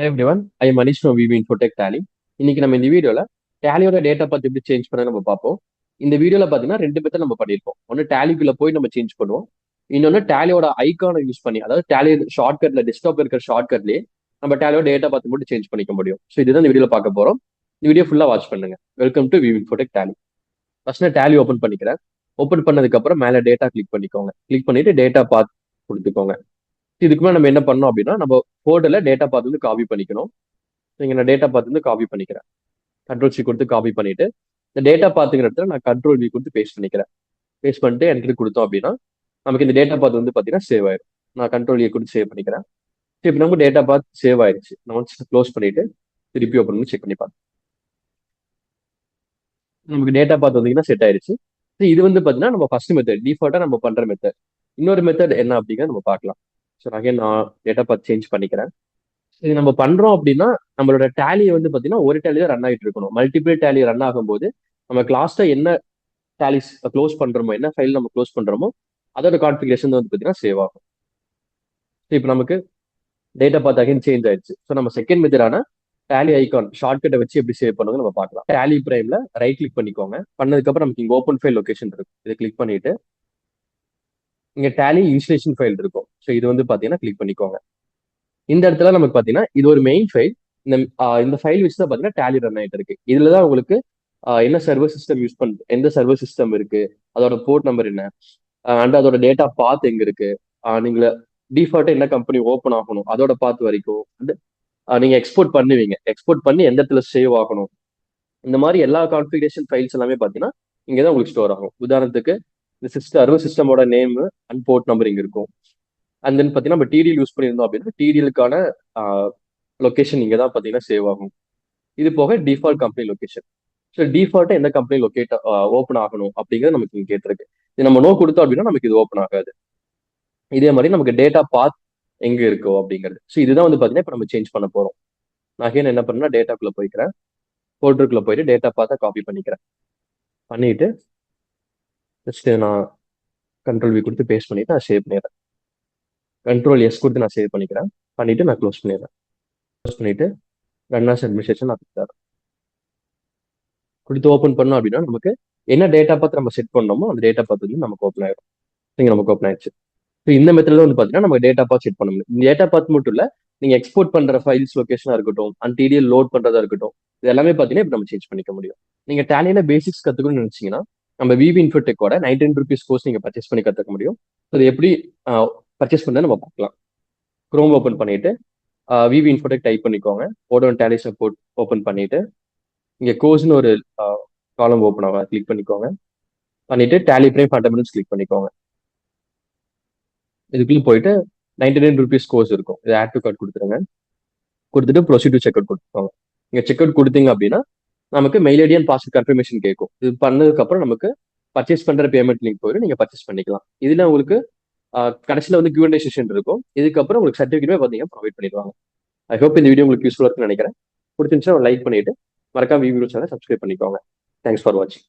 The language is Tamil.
Hi everyone, I am Manish from VB Infotech Tally. இன்னைக்கு நம்ம இந்த வீடியோல டேலியோட டேட்டா பார்த்து எப்படி சேஞ்ச் பண்ண நம்ம பார்ப்போம். இந்த வீடியோல பாத்தீங்கன்னா ரெண்டு மெத்தட் நம்ம பண்ணியிருப்போம். ஒன்னு டேலிக்குள்ள போய் நம்ம சேஞ்ச் பண்ணுவோம். இன்னொன்னு டேலியோட ஐகானை யூஸ் பண்ணி, அதாவது டேலி ஷார்ட்கட்ல டெஸ்க்டாப்ல இருக்கிற ஷார்ட்கட்லயே நம்ம டேலியோட டேட்டா பார்த்து மட்டும் சேஞ்ச் பண்ணிக்க முடியும். ஸோ இதுதான் இந்த வீடியோல பார்க்க போறோம். இந்த வீடியோ ஃபுல்லா வாட்ச் பண்ணுங்க. Welcome to VV Infotech Tally. First நான் டேலி ஓப்பன் பண்ணிக்கிறேன். ஓப்பன் பண்ணதுக்கு அப்புறம் மேல டேட்டா கிளிக் பண்ணிக்கோங்க. கிளிக் பண்ணிட்டு டேட்டா பார்த்து கொடுத்துக்கோங்க. இதுக்கு மேல நம்ம என்ன பண்ணோம் அப்படின்னா, நம்ம போர்டுல டேட்டா பார்த்து வந்து காப்பி பண்ணிக்கணும். இங்க நான் டேட்டா பார்த்து வந்து காப்பி பண்ணிக்கிறேன். கண்ட்ரோல் சி கொடுத்து காப்பி பண்ணிட்டு இந்த டேட்டா பார்த்துக்கிற இடத்துல நான் கண்ட்ரோல் வி கொடுத்து பேஸ்ட் பண்ணிக்கிறேன். பேஸ்ட் பண்ணிட்டு என்ட்ரி கொடுத்தோம் அப்படின்னா நமக்கு இந்த டேட்டா பார்த்து வந்து பார்த்தீங்கன்னா சேவ் ஆயிடும். நான் கண்ட்ரோல் ஏ கொடுத்து சேவ் பண்ணிக்கிறேன். இப்போ நமக்கு டேட்டா பார்த்து சேவ் ஆயிடுச்சு. நான் ஒன்ஸ் க்ளோஸ் பண்ணிட்டு திருப்பி ஓப்பன் பண்ணி செக் பண்ணி பார்த்து நமக்கு டேட்டா பார்த்து வந்தீங்கன்னா செட் ஆயிடுச்சு. இது வந்து பார்த்தீங்கன்னா நம்ம ஃபர்ஸ்ட் மெத்தட் டிஃபால்ட்டா நம்ம பண்ற மெத்தட். இன்னொரு மெத்தட் என்ன அப்படிங்கிறத நம்ம பார்க்கலாம். ஸோ அகைன் நான் டேட்டா பார்த்து சேஞ்ச் பண்ணிக்கிறேன். இது நம்ம பண்றோம் அப்படின்னா நம்மளோட டேலி வந்து பாத்தீங்கன்னா ஒரு டேலி தான் ரன் ஆகிட்டு இருக்கணும். மல்டிபிள் டேலி ரன் ஆகும்போது நம்ம லாஸ்டா என்ன டேலிஸ் க்ளோஸ் பண்றோமோ, என்ன ஃபைல் நம்ம க்ளோஸ் பண்றோமோ அதோட கான்ஃபிகரேஷன் வந்து பாத்தீங்கன்னா சேவ் ஆகும். இப்போ நமக்கு டேட்டா பார்த்து அகைன் சேஞ்ச் ஆயிடுச்சு. ஸோ நம்ம செகண்ட் மெத்தடான டேலி ஐகான் ஷார்ட்கட்டை வச்சு எப்படி சேவ் பண்ணுங்க நம்ம பார்க்கலாம். டேலி பிரைம்ல ரைட் கிளிக் பண்ணிக்கோங்க. பண்ணதுக்கு அப்புறம் நமக்கு இங்க ஓப்பன் ஃபைல் லொகேஷன் இருக்கு. இதை கிளிக் பண்ணிட்டு இங்க டேலி இன்ஸ்டலேஷன் ஃபைல் இருக்கும். ஸோ இது வந்து பாத்தீங்கன்னா கிளிக் பண்ணிக்கோங்க. இந்த இடத்துல நமக்கு பாத்தீங்கன்னா இது ஒரு மெயின் ஃபைல். இந்த ஃபைல் வச்சு தான் பாத்தீங்கன்னா டேலி ரன் ஆயிட்டு இருக்கு. இதுலதான் உங்களுக்கு என்ன சர்வர் சிஸ்டம் யூஸ் பண்ணு, எந்த சர்வர் சிஸ்டம் இருக்கு, அதோட போர்ட் நம்பர் என்ன, அண்ட் அதோட டேட்டா பாத் எங்க இருக்கு, நீங்க டிஃபால்ட்டா என்ன கம்பெனி ஓப்பன் ஆகணும் அதோட பாத் வரைக்கும் வந்து நீங்க எக்ஸ்போர்ட் பண்ணுவீங்க. எக்ஸ்போர்ட் பண்ணி எந்த இடத்துல சேவ் ஆகணும், இந்த மாதிரி எல்லா கான்ஃபிகரேஷன் ஃபைல்ஸ் எல்லாமே பாத்தீங்கன்னா இங்கதான் உங்களுக்கு ஸ்டோர் ஆகும். உதாரணத்துக்கு இந்த சர்வர் சிஸ்டமோட நேம் அண்ட் போர்ட் நம்பர் இங்க இருக்கும். அண்ட் தென் பார்த்தீங்கன்னா நம்ம டிடிஎல் யூஸ் பண்ணியிருந்தோம் அப்படின்னா டிடிஎலுக்கான லொக்கேஷன் இங்கே தான் பார்த்தீங்கன்னா சேவ் ஆகும். இது போக டிஃபால்ட் கம்பெனி லொக்கேஷன். ஸோ டிஃபால்ட்டாக எந்த கம்பெனி லொக்கேட் ஓப்பன் ஆகணும் அப்படிங்கிறது நமக்கு இங்கே கேட்டிருக்கு. இது நம்ம நோ கொடுத்தோம் அப்படின்னா நமக்கு இது ஓப்பன் ஆகாது. இதே மாதிரி நமக்கு டேட்டா பாத் எங்க இருக்கோ அப்படிங்கிறது. ஸோ இதுதான் வந்து பார்த்தீங்கன்னா இப்போ நம்ம சேஞ்ச் பண்ண போறோம். நான் என்ன பண்ணேன்னா டேட்டாக்குள்ள போய்க்கிறேன். போல்டருக்குள்ள போயிட்டு டேட்டா பார்த்தா காப்பி பண்ணிக்கிறேன். பண்ணிட்டு ஜஸ்ட் நான் கண்ட்ரோல் வி கொடுத்து பேஸ்ட் பண்ணிட்டு நான் சேவ் பண்ணிடுறேன். கண்ட்ரோல் எஸ் கொடுத்து நான் சேவ் பண்ணிக்கிறேன். பண்ணிட்டு நான் க்ளோஸ் பண்ணிடுறேன். க்ளோஸ் பண்ணிட்டு ரன் ஆஸ் அட்மினிஸ்ட்ரேஷன் நான் கொடுத்தாரு. கொடுத்து ஓப்பன் பண்ணோம் அப்படின்னா நமக்கு என்ன டேட்டா பார்த்து நம்ம செட் பண்ணோமோ அந்த டேட்டா பார்த்து வந்து நமக்கு ஓப்பன் ஆயிடும். நீங்க நமக்கு ஓப்பன் ஆயிடுச்சு. ஸோ இந்த மெத்தட்ல வந்து பாத்தீங்கன்னா நம்ம டேட்டா பார்த்து செட் பண்ண முடியும். இந்த டேட்டா பார்த்து மட்டும் இல்ல, நீங்க எக்ஸ்போர்ட் பண்ற ஃபைல்ஸ் லொகேஷனா இருக்கட்டும், அண்ட் டிடிஎல் லோட் பண்றதா இருக்கட்டும், இது எல்லாமே பாத்தீங்கன்னா இப்போ நம்ம சேஞ்ச் பண்ணிக்க முடியும். நீங்க டேலியில பேசிக்ஸ் கத்துக்கணும்னு நினைச்சீங்கன்னா நம்ம விவி இன்ஃபோடெக்கோட ₹99 கோர்ஸ் நீங்க பர்ச்சேஸ் பண்ணி கத்துக்க முடியும். அது எப்படி பர்ச்சேஸ் பண்ண நம்ம பார்க்கலாம். குரோம் ஓப்பன் பண்ணிட்டு விவி இன்ஃபோடெக் டைப் பண்ணிக்கோங்க. ஓடோன் டேலி சப்போர்ட் ஓப்பன் பண்ணிட்டு இங்க கோர்ஸ்னு ஒரு காலம் ஓப்பன் ஆகும். கிளிக் பண்ணிக்கோங்க. பண்ணிட்டு டேலி பிரைம் ஃபண்டமெண்டல்ஸ் கிளிக் பண்ணிக்கோங்க. இதுக்குள்ள போயிட்டு ₹99 கோர்ஸ் இருக்கும். இது ஆட் டு கார்ட் கொடுத்துருங்க. கொடுத்துட்டு ப்ரொசீட் டு செக் அவுட் கொடுத்துக்கோங்க. நீங்க செக் அவுட் கொடுத்தீங்க அப்படின்னா நமக்கு mail ID and password confirmation கேட்கும். இது பண்ணதுக்கு அப்புறம் நமக்கு பர்ச்சேஸ் பண்ற பேமெண்ட் லிங்க் போயிட்டு நீங்க பர்ச்சேஸ் பண்ணிக்கலாம். இதுல உங்களுக்கு கடைசியில வந்து Q&A செஷன் இருக்கும். இதுக்கப்புறம் உங்களுக்கு சர்டிஃபிகேட் பாத்தீங்கன்னா ப்ரொவைட் பண்ணிடுவாங்க. ஐ ஹோப் இந்த வீடியோ உங்களுக்கு யூஸ்ஃபுல்லா இருக்குன்னு நினைக்கிறேன். பிடிச்சிருந்துச்சுன்னா லைக் பண்ணிட்டு மறக்காம வீடியோ சேனல் சப்ஸ்கிரைப் பண்ணிக்கோங்க. தேங்க்ஸ் ஃபார் வாட்சிங்.